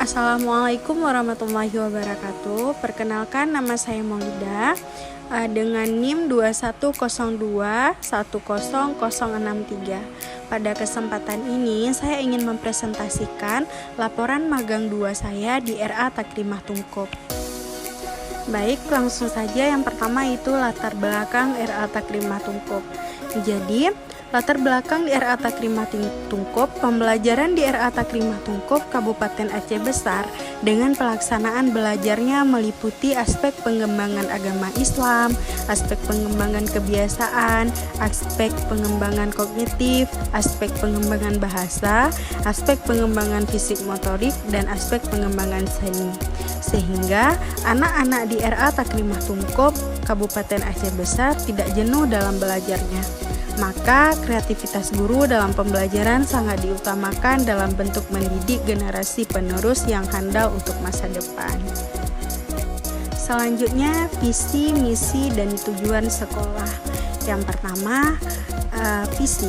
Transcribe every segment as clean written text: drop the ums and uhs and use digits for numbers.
Assalamualaikum warahmatullahi wabarakatuh. Perkenalkan, nama saya Maulida dengan NIM 2102100063. Pada kesempatan ini saya ingin mempresentasikan laporan magang 2 saya di RA Takrimah Tungkup. Baik, langsung saja. Yang pertama itu latar belakang RA Takrimah Tungkup. Jadi, latar belakang di RA Takrimah Tungkup, pembelajaran di RA Takrimah Tungkup Kabupaten Aceh Besar dengan pelaksanaan belajarnya meliputi aspek pengembangan agama Islam, aspek pengembangan kebiasaan, aspek pengembangan kognitif, aspek pengembangan bahasa, aspek pengembangan fisik motorik, dan aspek pengembangan seni. Sehingga anak-anak di RA Takrimah Tungkup Kabupaten Aceh Besar tidak jenuh dalam belajarnya. Maka kreativitas guru dalam pembelajaran sangat diutamakan dalam bentuk mendidik generasi penerus yang handal untuk masa depan. Selanjutnya, visi, misi, dan tujuan sekolah. Yang pertama, visi.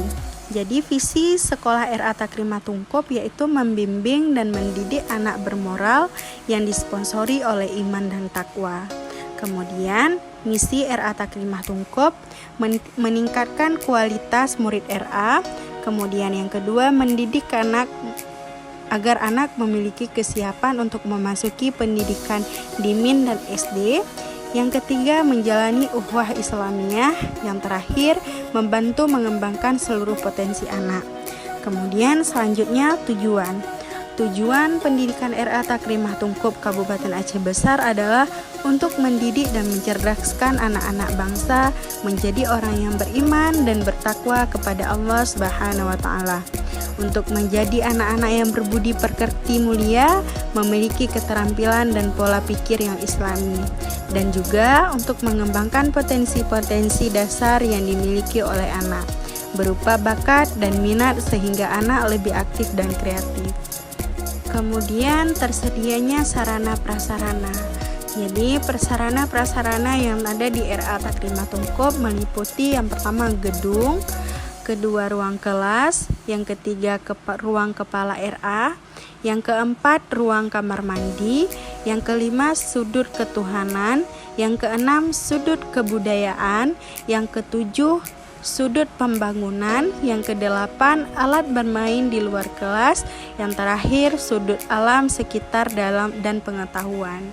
Jadi visi sekolah RA Takrimah Tungkup yaitu membimbing dan mendidik anak bermoral yang disponsori oleh iman dan takwa. Kemudian, misi RA Takrimah Tungkup meningkatkan kualitas murid RA. Kemudian yang kedua, mendidik anak agar anak memiliki kesiapan untuk memasuki pendidikan di MIN dan SD. Yang ketiga, menjalani ukhuwah Islamiyah. Yang terakhir, membantu mengembangkan seluruh potensi anak. Kemudian selanjutnya tujuan. Tujuan pendidikan RA Takrimah Tungkup Kabupaten Aceh Besar adalah untuk mendidik dan mencerdaskan anak-anak bangsa menjadi orang yang beriman dan bertakwa kepada Allah Subhanahu wa Ta'ala, untuk menjadi anak-anak yang berbudi pekerti mulia, memiliki keterampilan dan pola pikir yang islami, dan juga untuk mengembangkan potensi-potensi dasar yang dimiliki oleh anak, berupa bakat dan minat sehingga anak lebih aktif dan kreatif. Kemudian tersedianya sarana prasarana. Jadi prasarana yang ada di RA Takrimah Tungkup meliputi yang pertama gedung, kedua ruang kelas, yang ketiga ruang kepala RA, yang keempat ruang kamar mandi, yang kelima sudut ketuhanan, yang keenam sudut kebudayaan, yang ketujuh sudut pembangunan, yang kedelapan alat bermain di luar kelas, yang terakhir sudut alam sekitar dalam dan pengetahuan.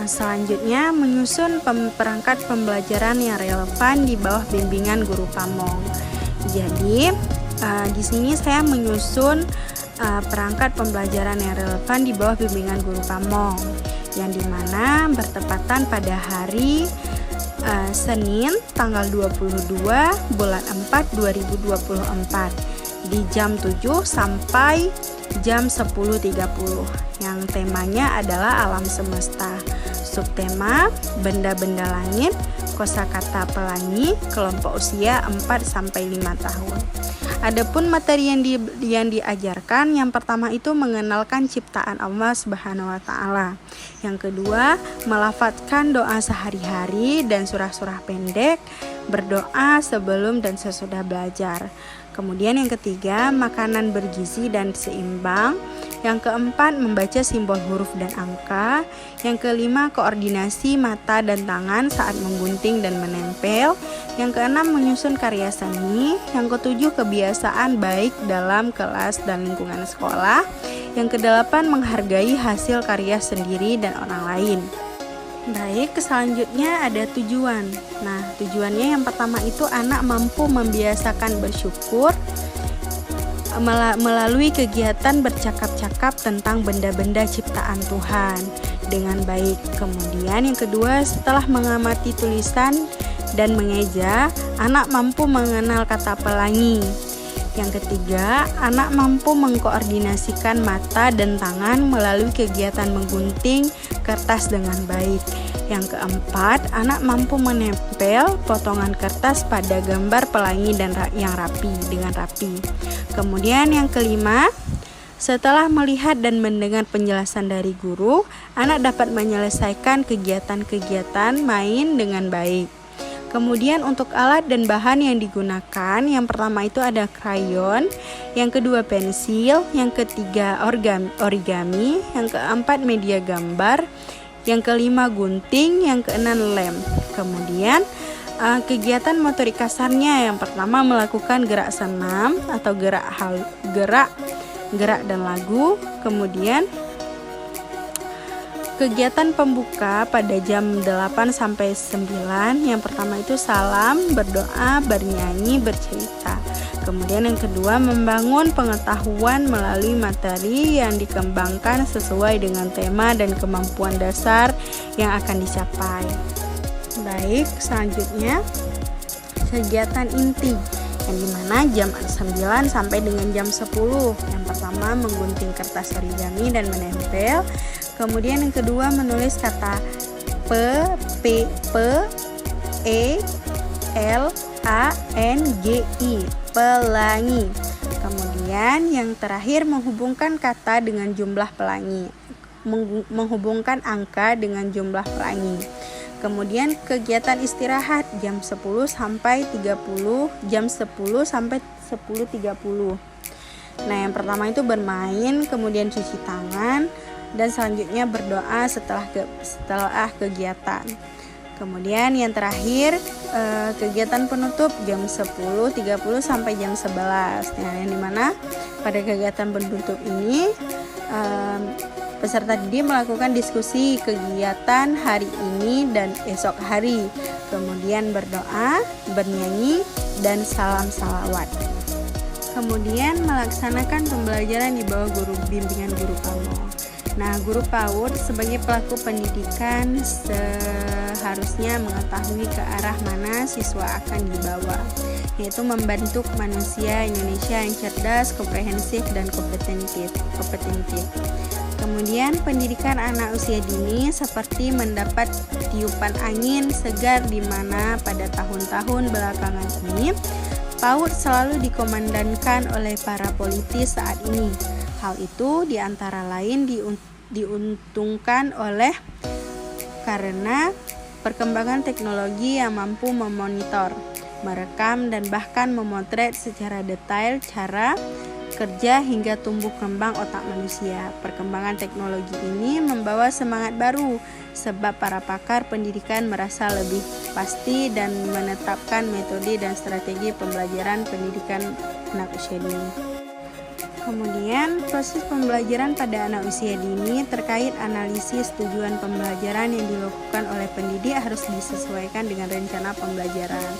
Selanjutnya, menyusun perangkat pembelajaran yang relevan di bawah bimbingan guru pamong. Jadi, di sini saya menyusun perangkat pembelajaran yang relevan di bawah bimbingan guru pamong, yang dimana bertepatan pada hari Senin tanggal 22 bulan 4 2024 di jam 7 sampai jam 10.30, yang temanya adalah alam semesta. Subtema benda-benda langit, kosakata pelangi, kelompok usia 4-5 tahun. Adapun materi yang diajarkan, yang pertama itu mengenalkan ciptaan Allah Subhanahu wa taala. Yang kedua, melafadzkan doa sehari-hari dan surah-surah pendek, berdoa sebelum dan sesudah belajar. Kemudian yang ketiga, makanan bergizi dan seimbang. Yang keempat, membaca simbol huruf dan angka. Yang kelima, koordinasi mata dan tangan saat menggunting dan menempel. Yang keenam, menyusun karya seni. Yang ketujuh, kebiasaan baik dalam kelas dan lingkungan sekolah. Yang kedelapan, menghargai hasil karya sendiri dan orang lain. Baik, selanjutnya ada tujuan. Nah, tujuannya yang pertama itu anak mampu membiasakan bersyukur melalui kegiatan bercakap-cakap tentang benda-benda ciptaan Tuhan dengan baik. Kemudian yang kedua, setelah mengamati tulisan dan mengeja, anak mampu mengenal kata pelangi. Yang ketiga, anak mampu mengkoordinasikan mata dan tangan melalui kegiatan menggunting kertas dengan baik. Yang keempat, anak mampu menempel potongan kertas pada gambar pelangi dan dengan rapi. Kemudian yang kelima, setelah melihat dan mendengar penjelasan dari guru, anak dapat menyelesaikan kegiatan-kegiatan main dengan baik. Kemudian untuk alat dan bahan yang digunakan, yang pertama itu ada krayon, yang kedua pensil, yang ketiga origami, yang keempat media gambar, yang kelima gunting, yang keenam lem. Kemudian kegiatan motorik kasarnya, yang pertama melakukan gerak senam atau gerak dan lagu. Kemudian kegiatan pembuka pada jam 8 sampai 9. Yang pertama itu salam, berdoa, bernyanyi, bercerita. Kemudian yang kedua, membangun pengetahuan melalui materi yang dikembangkan sesuai dengan tema dan kemampuan dasar yang akan dicapai. Baik, selanjutnya kegiatan inti, yang dimana jam 9 sampai dengan jam 10. Yang pertama menggunting kertas origami dan menempel. Kemudian yang kedua menulis kata pelangi, pelangi. Kemudian yang terakhir menghubungkan kata dengan jumlah pelangi, menghubungkan angka dengan jumlah pelangi. Kemudian kegiatan istirahat jam 10 sampai 30, jam 10 sampai 10.30. Nah, yang pertama itu bermain, kemudian cuci tangan, dan selanjutnya berdoa setelah kegiatan. Kemudian yang terakhir kegiatan penutup jam 10.30 sampai jam 11. Nah, yang dimana pada kegiatan penutup ini peserta didik melakukan diskusi kegiatan hari ini dan esok hari. Kemudian berdoa, bernyanyi, dan salam salawat. Kemudian melaksanakan pembelajaran di bawah bimbingan guru PAUD. Nah, guru PAUD sebagai pelaku pendidikan seharusnya mengetahui ke arah mana siswa akan dibawa, yaitu membentuk manusia Indonesia yang cerdas, komprehensif, dan kompetitif. Kemudian pendidikan anak usia dini seperti mendapat tiupan angin segar di mana pada tahun-tahun belakangan ini PAUD selalu dikomandankan oleh para politis saat ini. Hal itu diantara lain diuntungkan karena perkembangan teknologi yang mampu memonitor, merekam, dan bahkan memotret secara detail cara kerja hingga tumbuh kembang otak manusia. Perkembangan teknologi ini membawa semangat baru sebab para pakar pendidikan merasa lebih pasti dan menetapkan metode dan strategi pembelajaran pendidikan anak usia dini. Kemudian proses pembelajaran pada anak usia dini terkait analisis tujuan pembelajaran yang dilakukan oleh pendidik harus disesuaikan dengan rencana pembelajaran.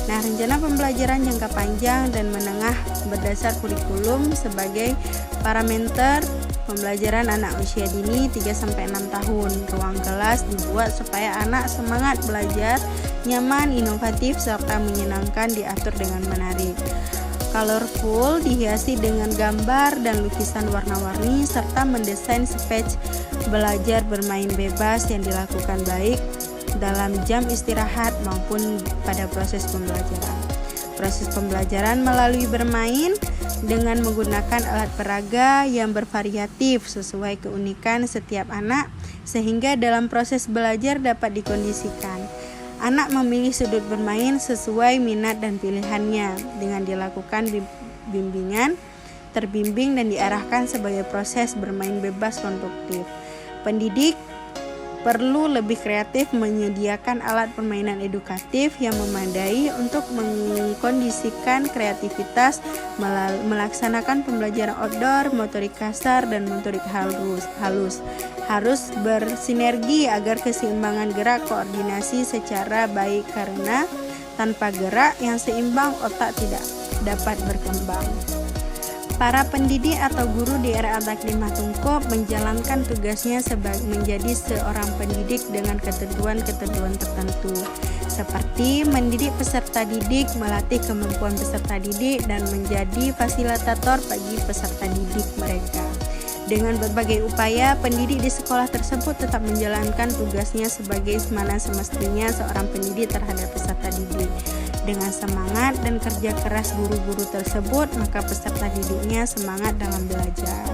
Nah, rencana pembelajaran jangka panjang dan menengah berdasar kurikulum sebagai parameter pembelajaran anak usia dini 3-6 tahun. Ruang kelas dibuat supaya anak semangat belajar, nyaman, inovatif, serta menyenangkan, diatur dengan menarik. Colorful dihiasi dengan gambar dan lukisan warna-warni serta mendesain sketch belajar bermain bebas yang dilakukan baik dalam jam istirahat maupun pada proses pembelajaran. Proses pembelajaran melalui bermain dengan menggunakan alat peraga yang bervariatif sesuai keunikan setiap anak, sehingga dalam proses belajar dapat dikondisikan. Anak memilih sudut bermain sesuai minat dan pilihannya dengan dilakukan bimbingan, terbimbing dan diarahkan sebagai proses bermain bebas konduktif. Pendidik perlu lebih kreatif menyediakan alat permainan edukatif yang memadai untuk mengkondisikan kreativitas, melaksanakan pembelajaran outdoor, motorik kasar, dan motorik halus. Harus bersinergi agar keseimbangan gerak koordinasi secara baik, karena tanpa gerak yang seimbang otak tidak dapat berkembang. Para pendidik atau guru di RA Takrima Tungkop menjalankan tugasnya sebagai menjadi seorang pendidik dengan ketentuan-ketentuan tertentu, seperti mendidik peserta didik, melatih kemampuan peserta didik, dan menjadi fasilitator bagi peserta didik mereka. Dengan berbagai upaya, pendidik di sekolah tersebut tetap menjalankan tugasnya sebagai mana semestinya seorang pendidik terhadap peserta didik. Dengan semangat dan kerja keras guru-guru tersebut, maka peserta didiknya semangat dalam belajar.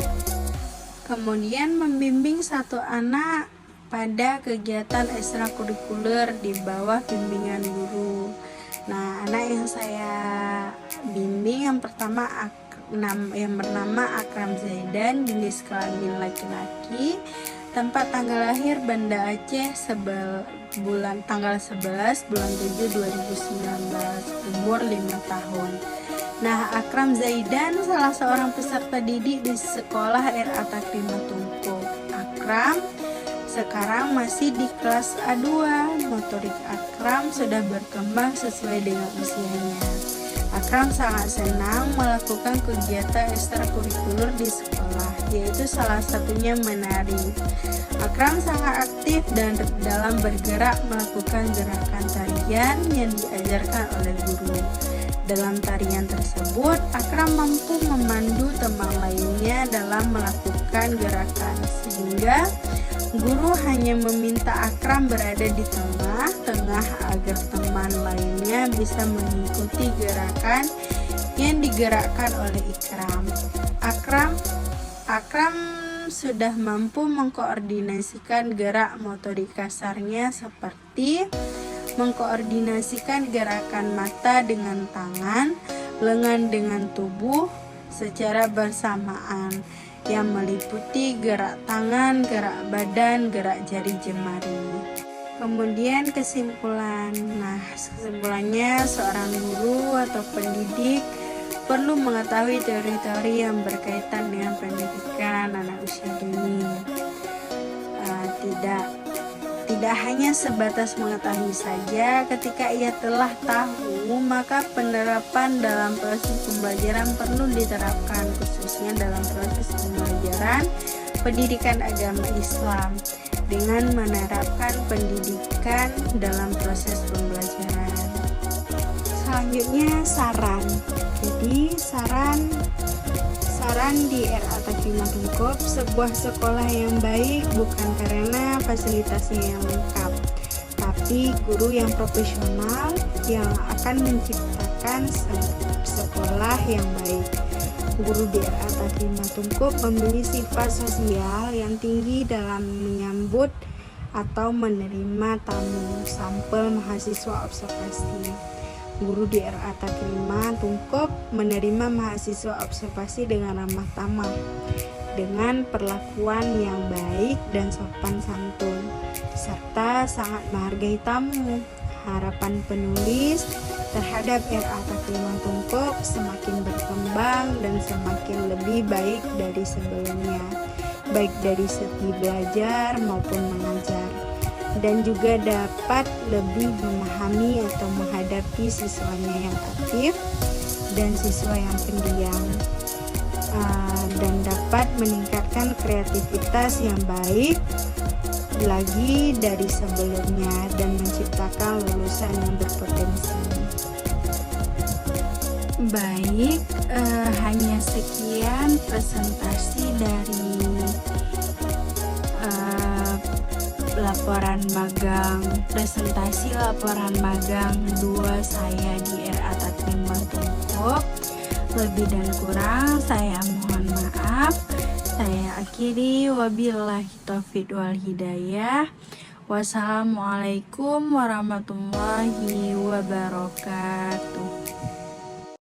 Kemudian membimbing satu anak pada kegiatan ekstrakurikuler di bawah bimbingan guru. Nah, anak yang saya bimbing yang pertama yang bernama Akram Zaidan, jenis kelamin laki-laki, tempat tanggal lahir Banda Aceh, tanggal 11 bulan 7 2019, umur 5 tahun. Nah, Akram Zaidan salah seorang peserta didik di sekolah RA Takrima Tungkop. Akram sekarang masih di kelas A2. Motorik Akram sudah berkembang sesuai dengan usianya. Akram sangat senang melakukan kegiatan ekstrakurikuler di sekolah, yaitu salah satunya menari. Akram sangat aktif dan dalam bergerak melakukan gerakan tarian yang diajarkan oleh guru. Dalam tarian tersebut, Akram mampu memandu teman lainnya dalam melakukan gerakan, sehingga guru hanya meminta Akram berada di tengah-tengah agar teman lainnya bisa mengikuti gerakan yang digerakkan oleh Akram sudah mampu mengkoordinasikan gerak motorik kasarnya, seperti mengkoordinasikan gerakan mata dengan tangan, lengan dengan tubuh secara bersamaan, yang meliputi gerak tangan, gerak badan, gerak jari jemari. Kemudian kesimpulannya seorang guru atau pendidik perlu mengetahui teori-teori yang berkaitan dengan pendidikan anak usia dini. Tidak hanya sebatas mengetahui saja. Ketika ia telah tahu, maka penerapan dalam proses pembelajaran perlu diterapkan, khususnya dalam proses pembelajaran pendidikan agama Islam, dengan menerapkan pendidikan dalam proses pembelajaran. Selanjutnya saran. Jadi saran di RA Takrima Tungkop, sebuah sekolah yang baik bukan karena fasilitasnya yang lengkap, tapi guru yang profesional yang akan menciptakan sekolah yang baik. Guru di RA Takrima Tungkop memiliki sifat sosial yang tinggi dalam menyambut atau menerima tamu, sampel mahasiswa observasi. Guru di RA Takrima Tungkop menerima mahasiswa observasi dengan ramah tamah, dengan perlakuan yang baik dan sopan santun, serta sangat menghargai tamu. Harapan penulis terhadap RA Takrima Tungkop semakin berkembang dan semakin lebih baik dari sebelumnya, baik dari segi belajar maupun mengajar, dan juga dapat lebih memahami atau menghadapi siswanya yang aktif dan siswa yang pendiam, dan dapat meningkatkan kreativitas yang baik lagi dari sebelumnya dan menciptakan lulusan yang berpotensi. Baik, hanya sekian presentasi dari laporan magang presentasi laporan magang 2 saya di RA Takrima Tungkop. Lebih dan kurang saya mohon maaf. Saya akhiri, wabillahi taufiq wal hidayah. Wassalamualaikum warahmatullahi wabarakatuh.